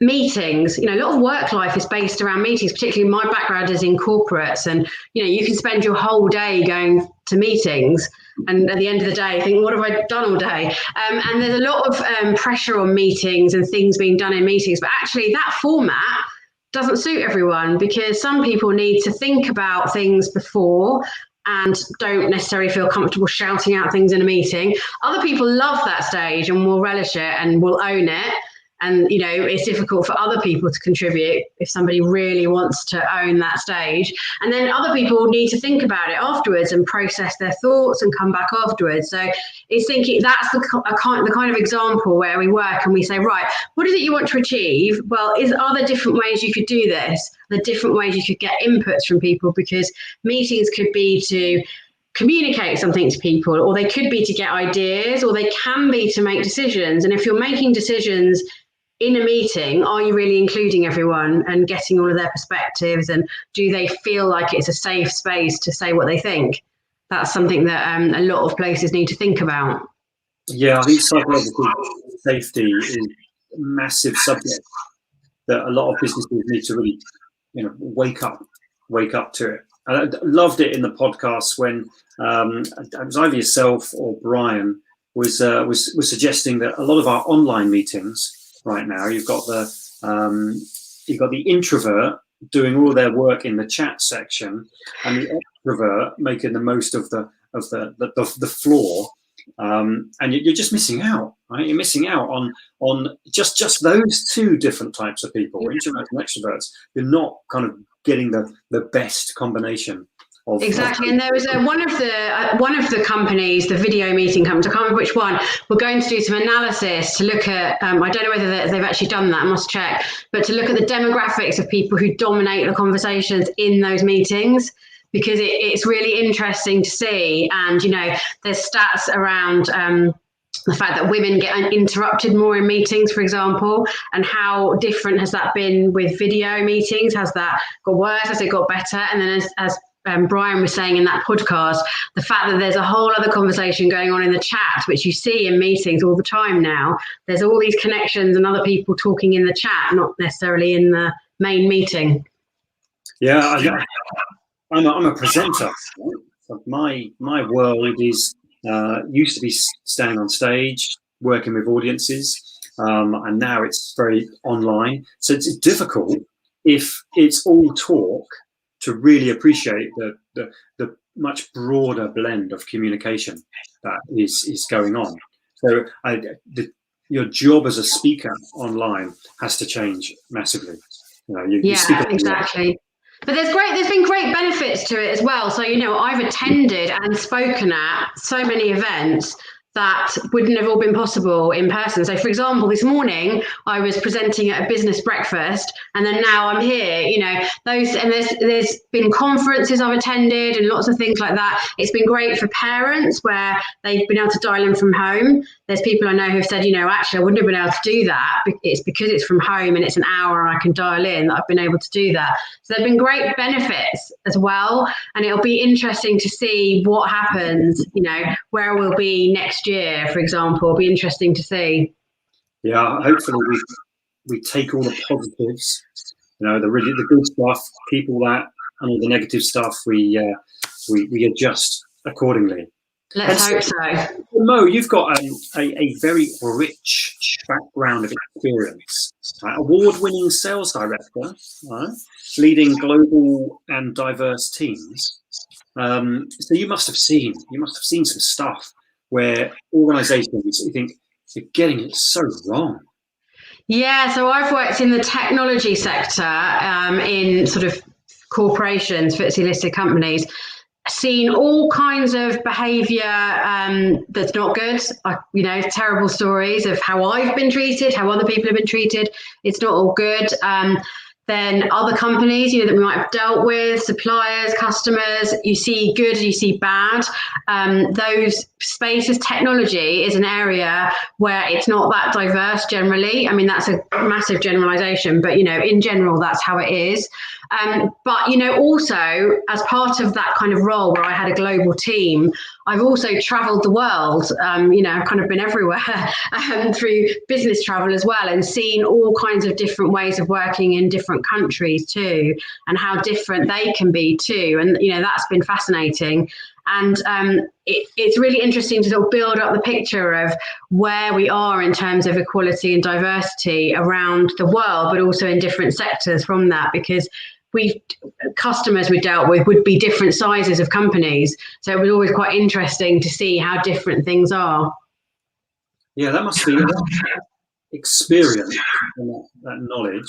meetings, a lot of work life is based around meetings, particularly my background is in corporates. And, you can spend your whole day going to meetings. And at the end of the day, think, what have I done all day? And there's a lot of pressure on meetings and things being done in meetings. But actually, that format doesn't suit everyone, because some people need to think about things before and don't necessarily feel comfortable shouting out things in a meeting. Other people love that stage and will relish it and will own it. And, it's difficult for other people to contribute if somebody really wants to own that stage. And then other people need to think about it afterwards and process their thoughts and come back afterwards. So it's thinking that's the kind of example where we work and we say, right, what is it you want to achieve? Well, are there different ways you could do this? Are there different ways you could get inputs from people? Because meetings could be to communicate something to people, or they could be to get ideas, or they can be to make decisions. And if you're making decisions in a meeting, are you really including everyone and getting all of their perspectives? And do they feel like it's a safe space to say what they think? That's something that a lot of places need to think about. Yeah, I think psychological safety is a massive subject that a lot of businesses need to really, wake up to it. And I loved it in the podcast when it was either yourself or Brian was suggesting that a lot of our online meetings right now, you've got the introvert doing all their work in the chat section, and the extrovert making the most of the floor, and you're just missing out, right? You're missing out on just those two different types of people, introverts and extroverts. You're not kind of getting the best combination. Exactly, and there was one of the companies, the video meeting companies, I can't remember which one, were going to do some analysis to look at, I don't know whether they've actually done that, I must check, but to look at the demographics of people who dominate the conversations in those meetings, because it's really interesting to see. And, there's stats around the fact that women get interrupted more in meetings, for example, and how different has that been with video meetings? Has that got worse? Has it got better? And then as Brian was saying in that podcast, the fact that there's a whole other conversation going on in the chat, which you see in meetings all the time now. There's all these connections and other people talking in the chat, not necessarily in the main meeting. Yeah, I'm a presenter. So my world is used to be standing on stage, working with audiences, and now it's very online. So it's difficult if it's all talk to really appreciate the much broader blend of communication that is going on. So your job as a speaker online has to change massively. You speak exactly. But there's been great benefits to it as well. So, I've attended and spoken at so many events that wouldn't have all been possible in person. So, for example, this morning I was presenting at a business breakfast, and then now I'm here. There's been conferences I've attended and lots of things like that. It's been great for parents where they've been able to dial in from home. There's people I know who've said, actually I wouldn't have been able to do that. It's because it's from home and it's an hour and I can dial in that I've been able to do that. So there've been great benefits as well, and it'll be interesting to see what happens. Where we'll be next year, for example. It'll be interesting to see. Yeah, hopefully we take all the positives, the good stuff, keep all that, and all the negative stuff we adjust accordingly. Let's hope so. Mo, you've got a very rich background of experience. Award-winning sales director, leading global and diverse teams. So you must have seen some stuff where organizations, you think, you're getting it so wrong. Yeah, so I've worked in the technology sector, in sort of corporations, FTSE listed companies, seen all kinds of behaviour that's not good. Terrible stories of how I've been treated, how other people have been treated. It's not all good. Then other companies, that we might have dealt with, suppliers, customers, you see good, you see bad. Those spaces, technology is an area where it's not that diverse generally. I mean, that's a massive generalization, but, in general, that's how it is. But, also as part of that kind of role where I had a global team, I've also traveled the world. I've kind of been everywhere through business travel as well, and seen all kinds of different ways of working in different countries too, and how different they can be too. And, that's been fascinating. And it's really interesting to sort of build up the picture of where we are in terms of equality and diversity around the world, but also in different sectors from that, because customers we dealt with would be different sizes of companies. So it was always quite interesting to see how different things are. Yeah, that must be experience and that knowledge.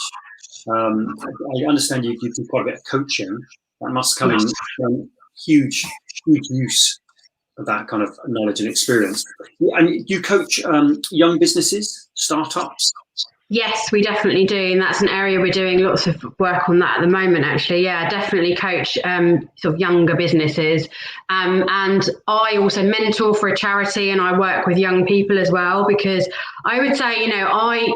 I understand you do quite a bit of coaching. That must come in huge use of that kind of knowledge and experience. And you coach young businesses, startups? Yes, we definitely do. And that's an area we're doing lots of work on that at the moment, actually. Yeah, definitely coach sort of younger businesses. And I also mentor for a charity, and I work with young people as well, because I would say, I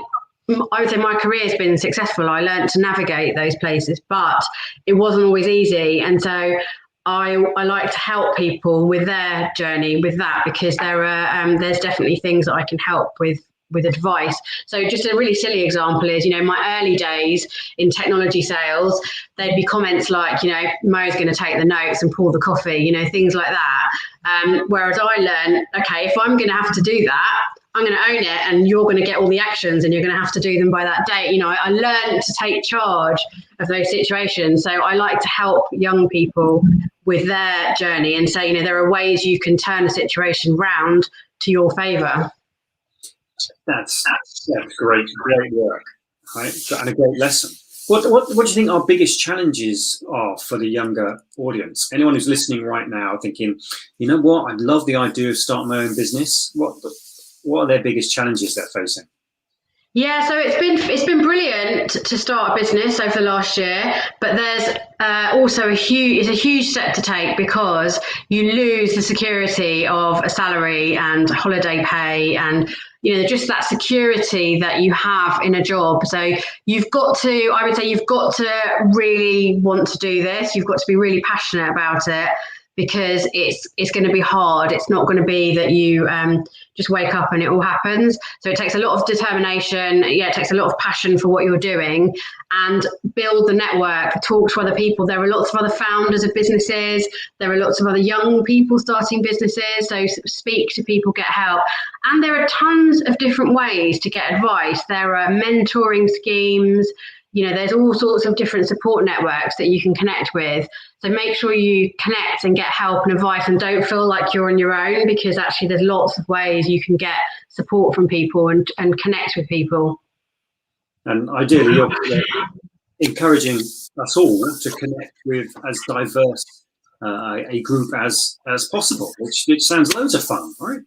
would say my career has been successful. I learned to navigate those places, but it wasn't always easy. And so I like to help people with their journey with that, because there's definitely things that I can help with advice. So just a really silly example is, my early days in technology sales, there'd be comments like, Mo's going to take the notes and pour the coffee, things like that. Whereas I learned, okay, if I'm going to have to do that, I'm going to own it, and you're going to get all the actions, and you're going to have to do them by that date. I learned to take charge of those situations. So I like to help young people with their journey and say, there are ways you can turn a situation round to your favour. That's great work, right? And a great lesson. What do you think our biggest challenges are for the younger audience? Anyone who's listening right now thinking, you know what, I'd love the idea of starting my own business. What are their biggest challenges they're facing? Yeah, so it's been brilliant to start a business over the last year, but there's also a huge step to take, because you lose the security of a salary and holiday pay, and just that security that you have in a job. So I would say you've got to really want to do this. You've got to be really passionate about it. because it's going to be hard. It's not going to be that you just wake up and it all happens. So it takes a lot of determination. Yeah, it takes a lot of passion for what you're doing, and build the network, talk to other people. There are lots of other founders of businesses. There are lots of other young people starting businesses. So speak to people, get help. And there are tons of different ways to get advice. There are mentoring schemes. You know, there's all sorts of different support networks that you can connect with. So make sure you connect and get help and advice, and don't feel like you're on your own, because actually there's lots of ways you can get support from people and connect with people. And ideally, you're encouraging us all to connect with as diverse a group as possible, which sounds loads of fun, right?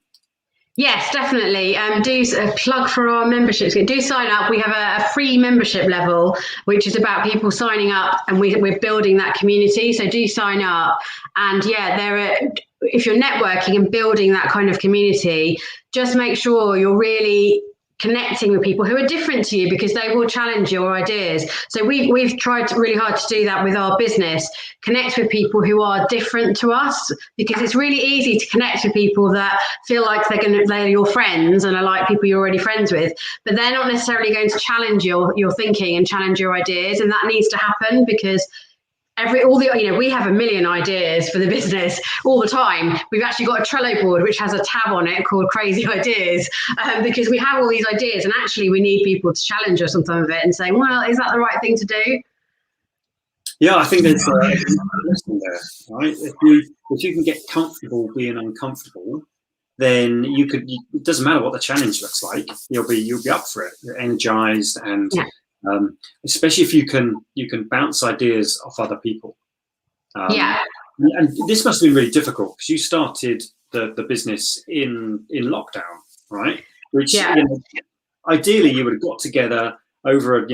Yes, definitely. Do a plug for our memberships. Do sign up. We have a free membership level, which is about people signing up, and we're building that community. So do sign up. And yeah, if you're networking and building that kind of community, just make sure you're really connecting with people who are different to you, because they will challenge your ideas. So we've tried really hard to do that with our business, connect with people who are different to us, because it's really easy to connect with people that feel like they're your friends and are like people you're already friends with, but they're not necessarily going to challenge your thinking and challenge your ideas. And that needs to happen, because we have a million ideas for the business all the time. We've actually got a Trello board which has a tab on it called Crazy Ideas, because we have all these ideas, and actually we need people to challenge us on some of it and say, well, is that the right thing to do? Yeah, I think there's a lesson there, right? If you can get comfortable being uncomfortable, then it doesn't matter what the challenge looks like. You'll be up for it. You're energized, and especially if you can bounce ideas off other people. And this must have been really difficult, because you started the business in lockdown, right? Which ideally you would have got together over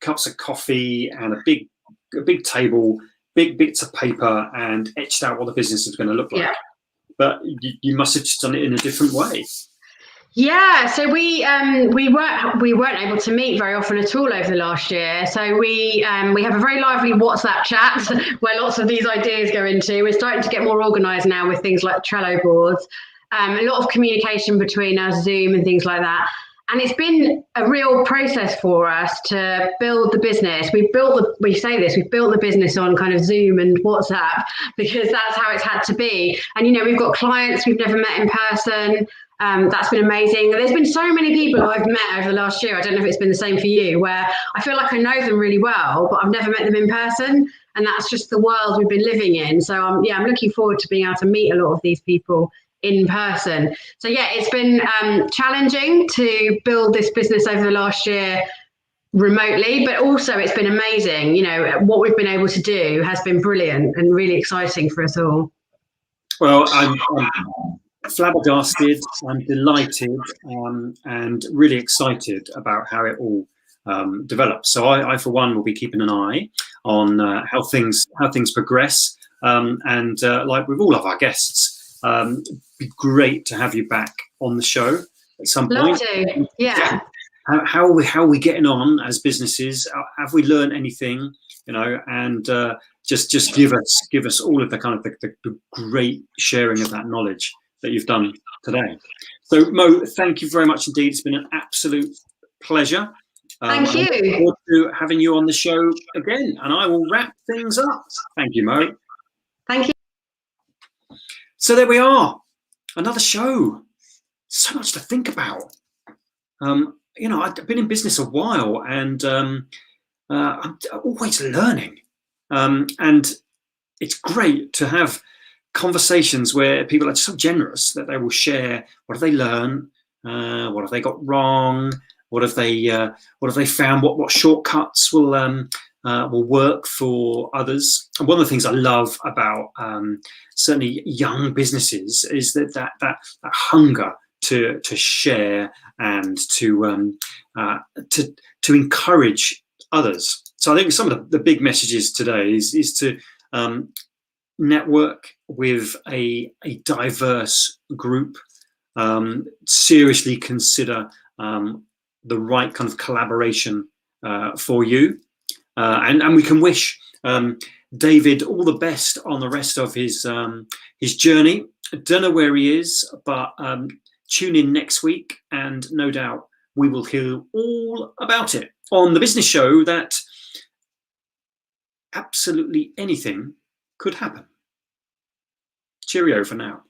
cups of coffee and a big table, big bits of paper, and etched out what the business was going to look like. But you must have just done it in a different way. Yeah, so we weren't able to meet very often at all over the last year. So we have a very lively WhatsApp chat where lots of these ideas go into. We're starting to get more organised now with things like Trello boards, a lot of communication between us, Zoom and things like that. And it's been a real process for us to build the business. We've built the business on kind of Zoom and WhatsApp, because that's how it's had to be. And, we've got clients we've never met in person. That's been amazing. There's been so many people I've met over the last year. I don't know if it's been the same for you, where I feel like I know them really well, but I've never met them in person. And that's just the world we've been living in. So I'm looking forward to being able to meet a lot of these people in person. So yeah, it's been challenging to build this business over the last year remotely, but also it's been amazing. What we've been able to do has been brilliant and really exciting for us all. Well, I'm flabbergasted, I'm delighted, and really excited about how it all develops. So I for one will be keeping an eye on how things progress, and like with all of our guests, be great to have you back on the show at some point. Love to. Yeah. How are we getting on as businesses? Have we learned anything? And just give us all of the kind of the great sharing of that knowledge that you've done today. So Mo, thank you very much indeed. It's been an absolute pleasure. Thank you. I look forward to having you on the show again, and I will wrap things up. Thank you, Mo. Thank you. So there we are, another show. So much to think about. I've been in business a while, and I'm always learning. And it's great to have conversations where people are so generous that they will share what have they learned, what have they got wrong, what have they found, what shortcuts will work for others. And one of the things I love about certainly young businesses is that hunger to share and to encourage others. So I think some of the big messages today is to network with a diverse group, seriously consider the right kind of collaboration for you, and we can wish David all the best on the rest of his journey. Don't know where he is, but tune in next week, and no doubt we will hear all about it on the business show that absolutely anything could happen. Cheerio for now.